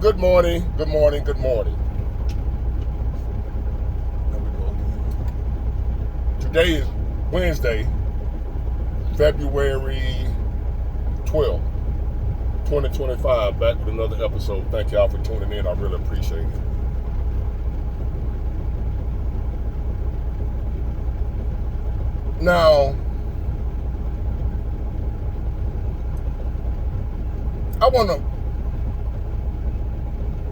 Good morning, good morning, good morning. There we go again. Today is Wednesday, February 12th, 2025. Back with another episode. Thank y'all for tuning in. I really appreciate it. Now, I want to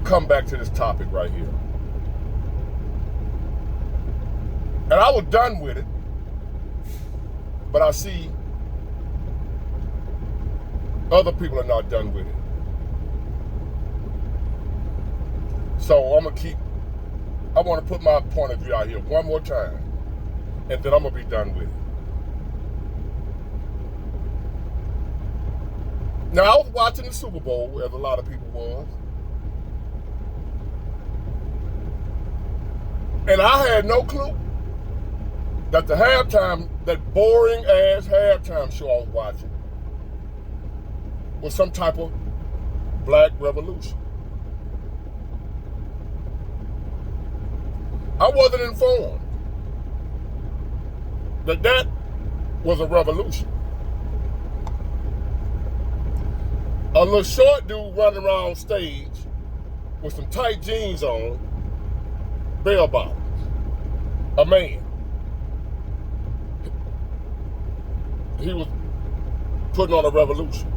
come back to this topic right here. And I was done with it, but I see other people are not done with it. So I want to put my point of view out here one more time, and then I'm going to be done with it. Now, I was watching the Super Bowl, as a lot of people was, and I had no clue that that boring ass halftime show I was watching was some type of black revolution. I wasn't informed that was a revolution. A little short dude running around stage with some tight jeans on, bell bottoms. A man. He was putting on a revolution.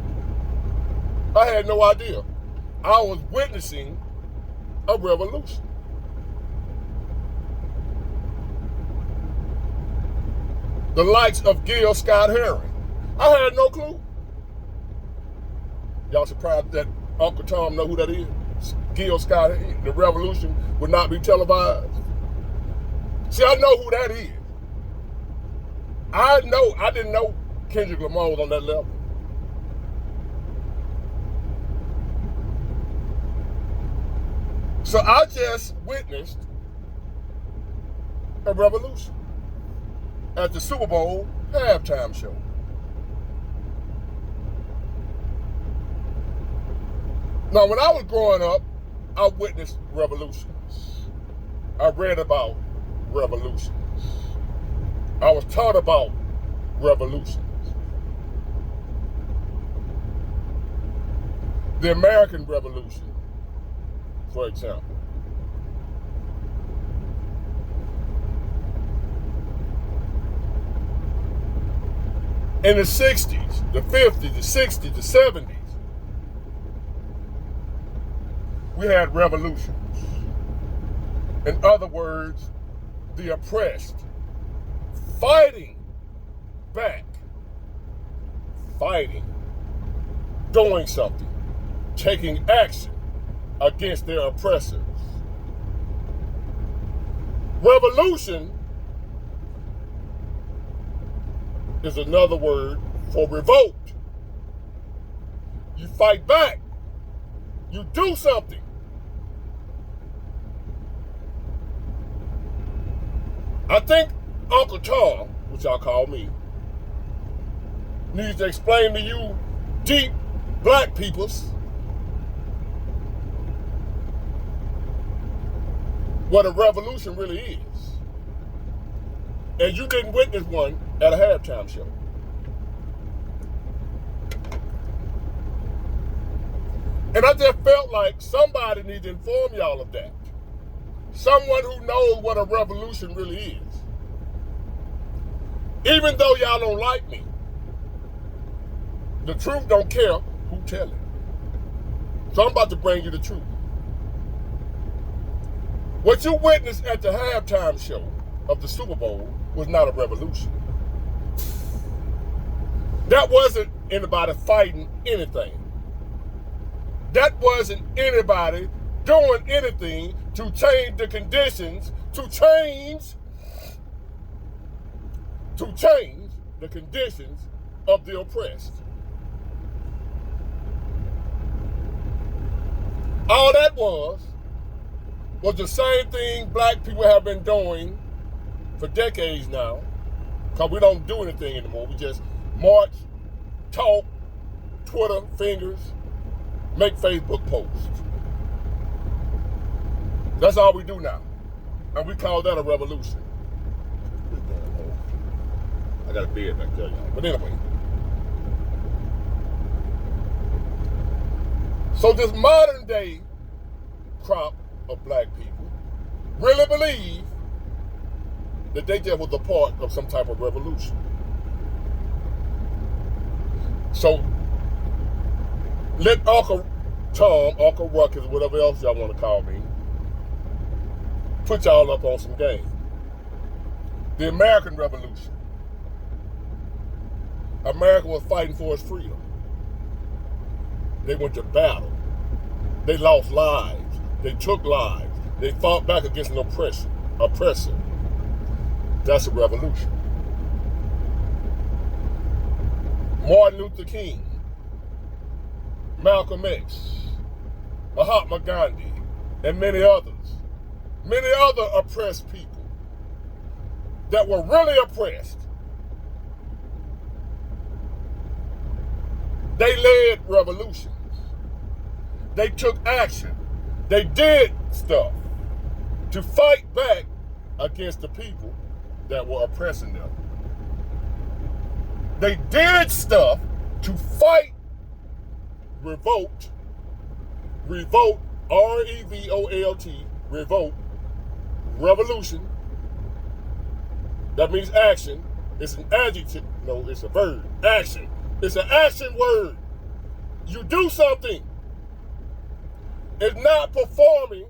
I had no idea. I was witnessing a revolution. The likes of Gil Scott-Heron. I had no clue. Y'all surprised that Uncle Tom know who that is? Gil Scott-Heron. The revolution would not be televised. See, I know who that is. I didn't know Kendrick Lamar was on that level. So I just witnessed a revolution at the Super Bowl halftime show. Now, when I was growing up, I witnessed revolutions. I read about revolutions. I was taught about revolutions. The American Revolution, for example. In the 60s, the 50s, the 60s, the 70s, we had revolutions. In other words, the oppressed fighting back, doing something, taking action against their oppressors. Revolution is another word for revolt. You fight back. You do something. I think Uncle Tom, which y'all call me, needs to explain to you deep black peoples what a revolution really is. And you didn't witness one at a halftime show. And I just felt like somebody needs to inform y'all of that. Someone who knows what a revolution really is. Even though y'all don't like me, the truth don't care who tell it. So I'm about to bring you the truth. What you witnessed at the halftime show of the Super Bowl was not a revolution. That wasn't anybody fighting anything. That wasn't anybody doing anything to change the conditions, to change the conditions of the oppressed. All that was the same thing black people have been doing for decades now, because we don't do anything anymore. We just march, talk, Twitter, fingers, make Facebook posts. That's all we do now. And we call that a revolution. I got a bed back there, y'all. But anyway. So this modern day crop of black people really believe that they just was a part of some type of revolution. So let Uncle Tom, Uncle Ruckus, whatever else y'all want to call me, put y'all up on some game. The American Revolution. America was fighting for its freedom. They went to battle. They lost lives. They took lives. They fought back against an oppressor. That's a revolution. Martin Luther King, Malcolm X, Mahatma Gandhi, and many other oppressed people that were really oppressed. They led revolutions. They took action. They did stuff to fight back against the people that were oppressing them. They did stuff to fight, revolt, R-E-V-O-L-T, revolt, revolution. That means action. It's an adjective. No, it's a verb. Action. It's an action word. You do something. It's not performing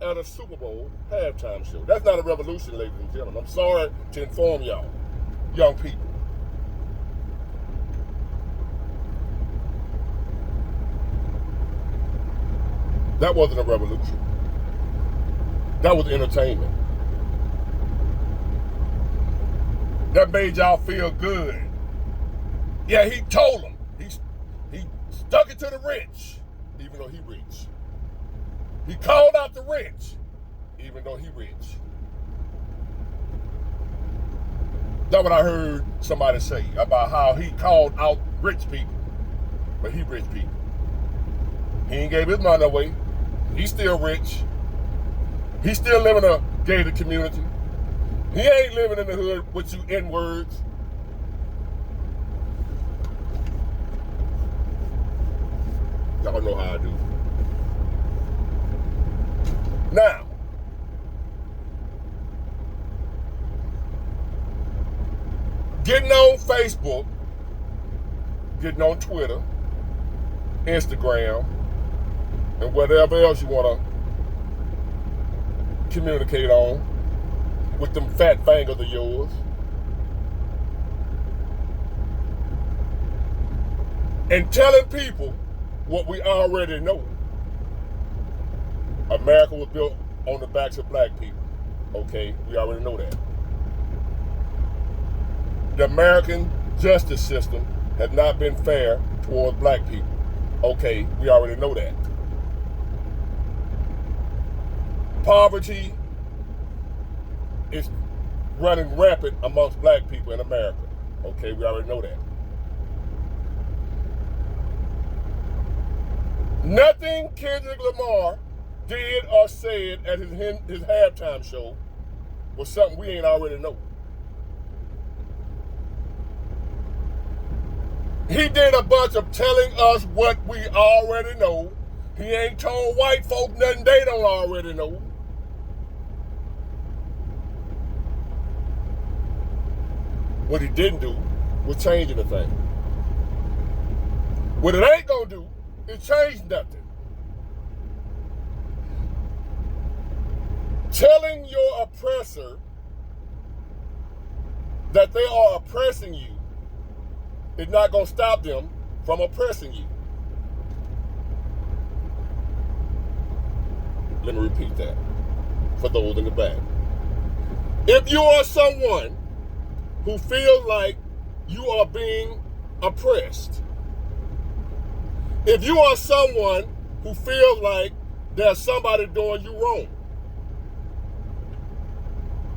at a Super Bowl halftime show. That's not a revolution, ladies and gentlemen. I'm sorry to inform y'all, young people. That wasn't a revolution. That was entertainment. That made y'all feel good. Yeah, he told them. He stuck it to the rich, even though he rich. He called out the rich, even though he rich. That's what I heard somebody say about how he called out rich people, but he rich people. He ain't gave his money away. He's still rich. He's still living in a gated community. He ain't living in the hood with you N-words. Y'all know how I do. Now, getting on Facebook, getting on Twitter, Instagram, and whatever else you want to communicate on with them fat fingers of yours. And telling people what we already know. America was built on the backs of black people. Okay, we already know that. The American justice system has not been fair towards black people. Okay, we already know that. Poverty is running rampant amongst black people in America. Okay, we already know that. Nothing Kendrick Lamar did or said at his halftime show was something we ain't already know. He did a bunch of telling us what we already know. He ain't told white folk nothing they don't already know. What he didn't do was change anything. What it ain't gonna do is change nothing. Telling your oppressor that they are oppressing you is not gonna stop them from oppressing you. Let me repeat that for those in the back. If you are someone who feels like you are being oppressed, if you are someone who feels like there's somebody doing you wrong,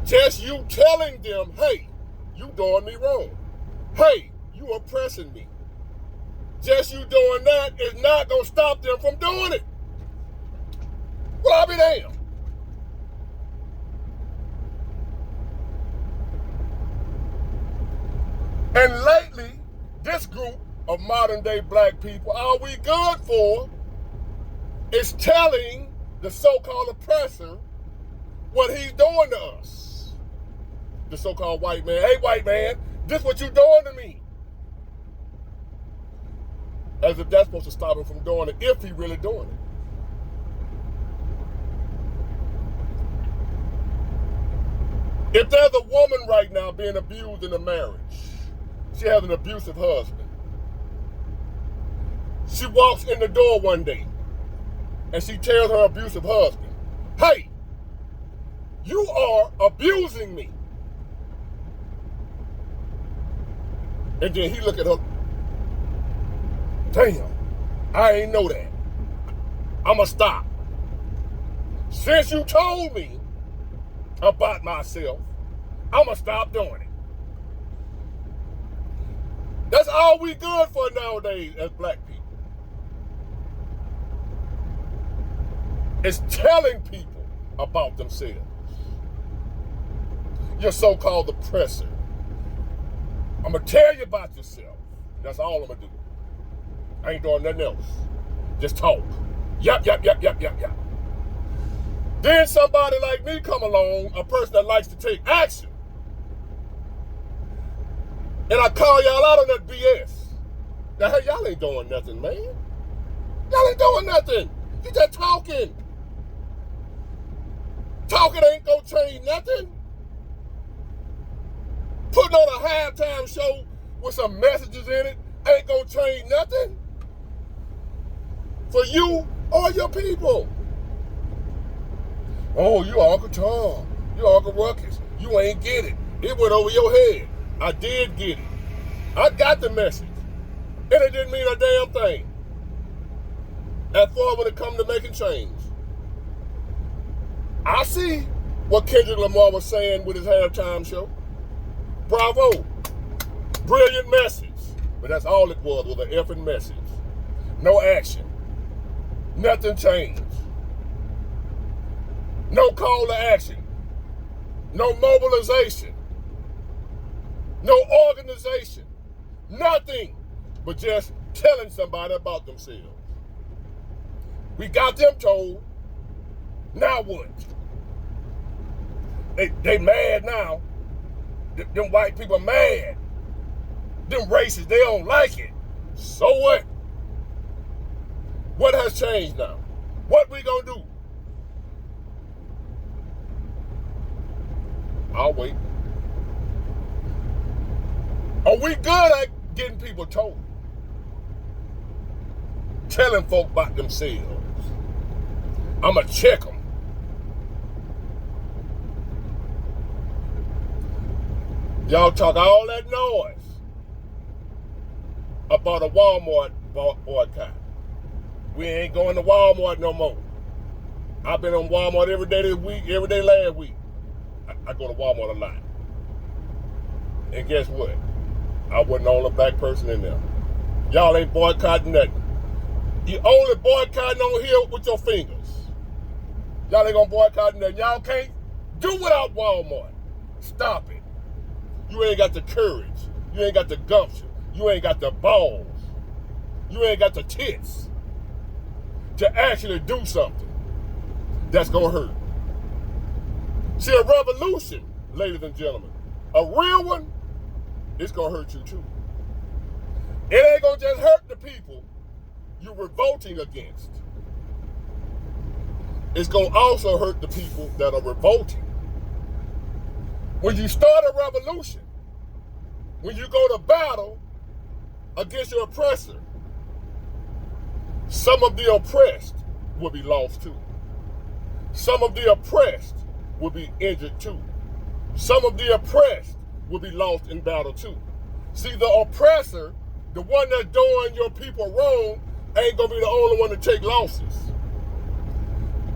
just you telling them, hey, you doing me wrong. Hey, you oppressing me. Just you doing that is not going to stop them from doing it. Well, I'll be damned. And lately, this group of modern day black people, all we good for is telling the so-called oppressor what he's doing to us. The so-called white man, hey white man, this what you doing to me. As if that's supposed to stop him from doing it, if he really doing it. If there's a woman right now being abused in a marriage, she has an abusive husband. She walks in the door one day and she tells her abusive husband, hey, you are abusing me. And then he look at her, damn, I ain't know that. I'ma stop. Since you told me about myself, I'ma stop doing it. That's all we good for nowadays as black people. It's telling people about themselves. Your so-called oppressor. I'm going to tell you about yourself. That's all I'm going to do. I ain't doing nothing else. Just talk. Yap. Then somebody like me come along, a person that likes to take action. And I call y'all out on that BS. Now, hey, y'all ain't doing nothing, man. Y'all ain't doing nothing. You just talking. Talking ain't gonna change nothing. Putting on a halftime show with some messages in it ain't gonna change nothing for you or your people. Oh, you Uncle Tom. You Uncle Ruckus. You ain't get it. It went over your head. I did get it. I got the message. And it didn't mean a damn thing. As far when it comes to making change. I see what Kendrick Lamar was saying with his halftime show. Bravo. Brilliant message. But that's all it was an effing message. No action. Nothing changed. No call to action. No mobilization. No organization. Nothing. But just telling somebody about themselves. We got them told. Now what? They mad now. Them white people mad. Them racists, they don't like it. So what? What has changed now? What we gonna do? I'll wait. Are we good at getting people told? Telling folk about themselves. I'ma check them. Y'all talk all that noise about a Walmart boycott. We ain't going to Walmart no more. I've been on Walmart every day this week, every day last week. I go to Walmart a lot. And guess what? I wasn't the only black person in there. Y'all ain't boycotting nothing. You only boycotting on here with your fingers. Y'all ain't gonna boycott nothing. Y'all can't do without Walmart. Stop it. You ain't got the courage. You ain't got the gumption. You ain't got the balls. You ain't got the tits to actually do something that's gonna hurt. See, a revolution, ladies and gentlemen, a real one, it's gonna hurt you too. It ain't gonna just hurt the people you're revolting against. It's gonna also hurt the people that are revolting. When you start a revolution, when you go to battle against your oppressor, some of the oppressed will be lost too. Some of the oppressed will be injured too. Some of the oppressed will be lost in battle too. See, the oppressor, the one that's doing your people wrong, ain't gonna be the only one to take losses.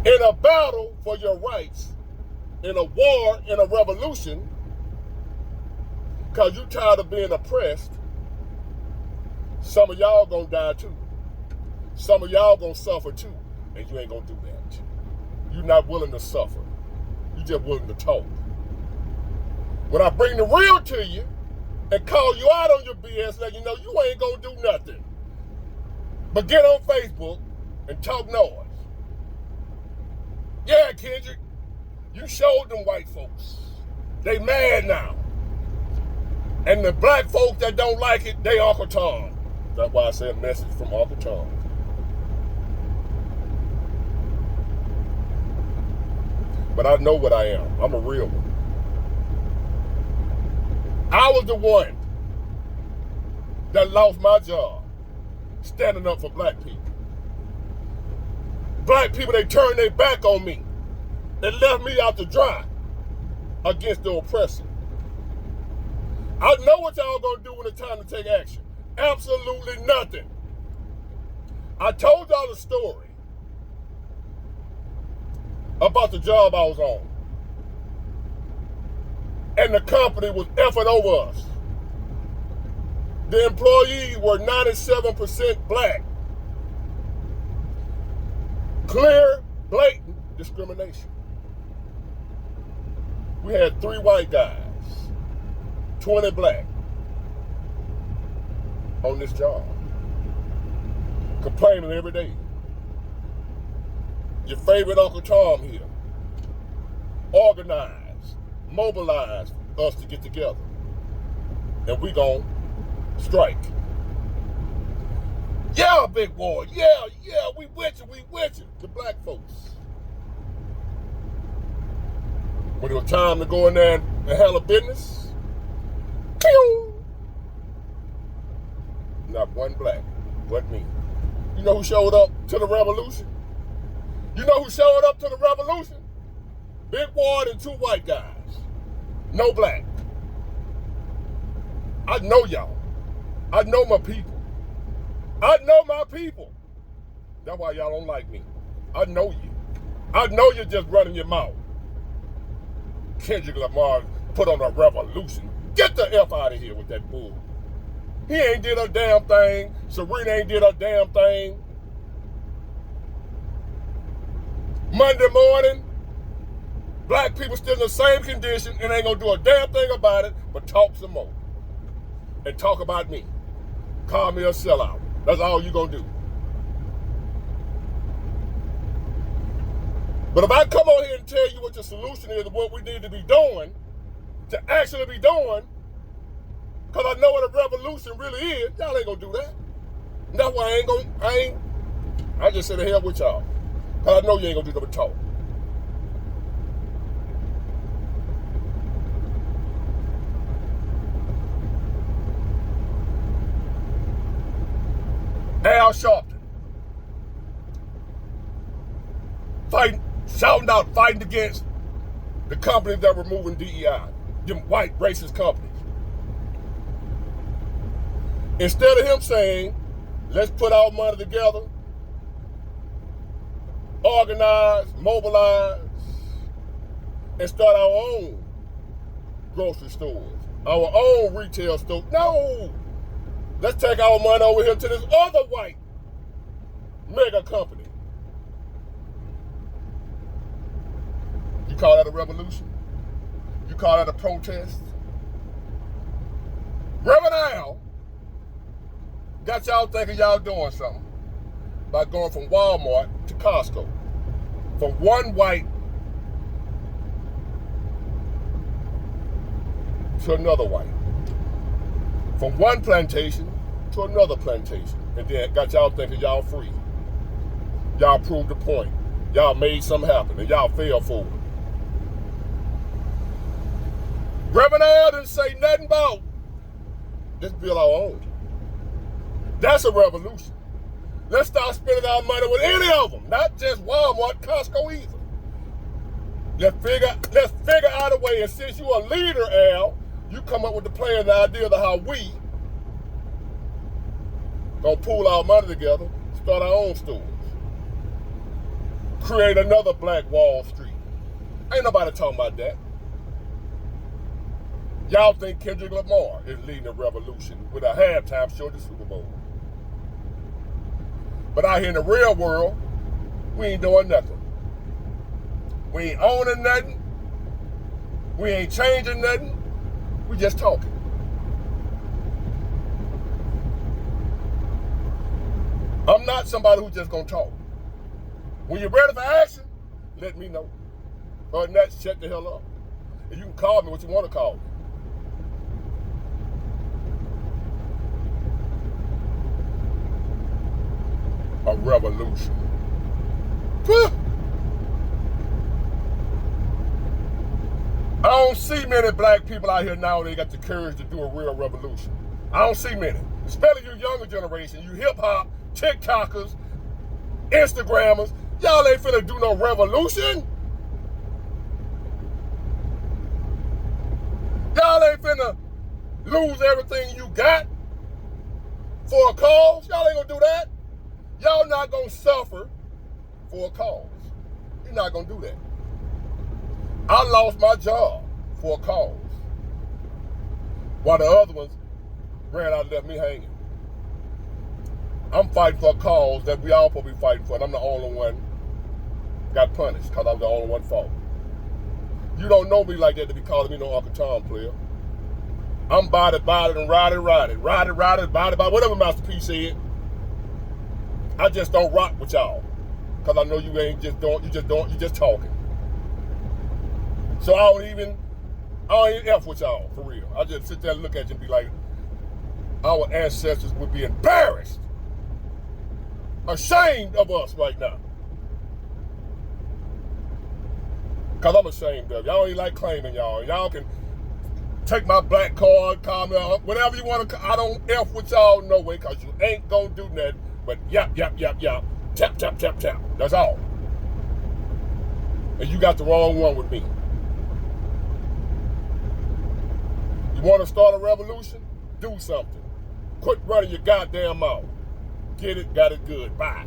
In a battle for your rights, in a war, in a revolution, because you tired of being oppressed, some of y'all gonna die too. Some of y'all gonna suffer too, and you ain't gonna do that. you're not willing to suffer. You're just willing to talk. When I bring the real to you and call you out on your BS, let you know you ain't gonna do nothing but get on Facebook and talk noise. Yeah, Kendrick, you showed them white folks. They mad now. And the black folks that don't like it, they Uncle Tom. That's why I say a message from Uncle Tom. But I know what I am. I'm a real one. I was the one that lost my job standing up for black people. Black people, they turned their back on me. They left me out to dry against the oppressor. I know what y'all gonna do when it's time to take action. Absolutely nothing. I told y'all the story about the job I was on. And the company was effing over us. The employees were 97% black. Clear, blatant discrimination. We had 3 white guys, 20 black on this job, complaining every day. Your favorite Uncle Tom here organized, mobilized us to get together, and we gon' strike. Yeah, big boy, yeah, we with you, the black folks. When it was time to go in there and handle business, pew! Not one black, but me. You know who showed up to the revolution? You know who showed up to the revolution? Big Ward and 2 white guys. No black. I know y'all. I know my people. I know my people. That's why y'all don't like me. I know you. I know you're just running your mouth. Kendrick Lamar put on a revolution. Get the F out of here with that bull. He ain't did a damn thing. Serena ain't did a damn thing. Monday morning, black people still in the same condition and ain't gonna do a damn thing about it but talk some more. And talk about me. Call me a sellout. That's all you gonna do. But if I come on here and tell you what the solution is and what we need to be doing, to actually be doing, because I know what a revolution really is, y'all ain't gonna do that. And that's why I just said the hell with y'all. Because I know you ain't gonna do nothing but talk. Al Sharpton, fighting against the companies that were moving DEI, them white racist companies. Instead of him saying, let's put our money together, organize, mobilize, and start our own grocery stores, our own retail stores. No! Let's take our money over here to this other white mega company. You call that a revolution? You call that a protest? Reverend Al got y'all thinking y'all doing something by going from Walmart to Costco. From one white to another white. From one plantation to another plantation. And then got y'all thinking y'all free. Y'all proved the point. Y'all made something happen and y'all fell for it. Reverend Al didn't say nothing about let's build our own. That's a revolution. Let's start spending our money with any of them, not just Walmart, Costco either. Let's figure out a way, and since you're a leader, Al, you come up with the plan, the idea of how we gonna pool our money together, start our own stores, create another Black Wall Street. Ain't nobody talking about that. Y'all think Kendrick Lamar is leading a revolution with a halftime show at the Super Bowl. But out here in the real world, we ain't doing nothing. We ain't owning nothing. We ain't changing nothing. We just talking. I'm not somebody who's just gonna talk. When you're ready for action, let me know. Other than that, shut the hell up. And you can call me what you want to call me. A revolution. I don't see many black people out here now that got the courage to do a real revolution. I don't see many. Especially you younger generation, you hip-hop, TikTokers, Instagrammers. Y'all ain't finna do no revolution. Y'all ain't finna lose everything you got for a cause. Y'all ain't gonna do that. Y'all not gonna suffer for a cause. You're not gonna do that. I lost my job for a cause, while the other ones ran out and left me hanging. I'm fighting for a cause that we all supposed to be fighting for, and I'm the only one got punished because I was the only one fault. You don't know me like that to be calling me no Uncle Tom player. I'm body, and ride, whatever Master P said. I just don't rock with y'all because I know you ain't just doing, you just talking. So I don't even F with y'all, for real. I just sit there and look at you and be like, our ancestors would be embarrassed, ashamed of us right now. Because I'm ashamed of y'all. Ain't like claiming y'all. Y'all can take my black card, call me, whatever you want to. I don't F with y'all no way because you ain't going to do nothing but yap, tap, tap, tap, tap. That's all. And you got the wrong one with me. You want to start a revolution? Do something. Quit running your goddamn mouth. Get it, got it good. Bye.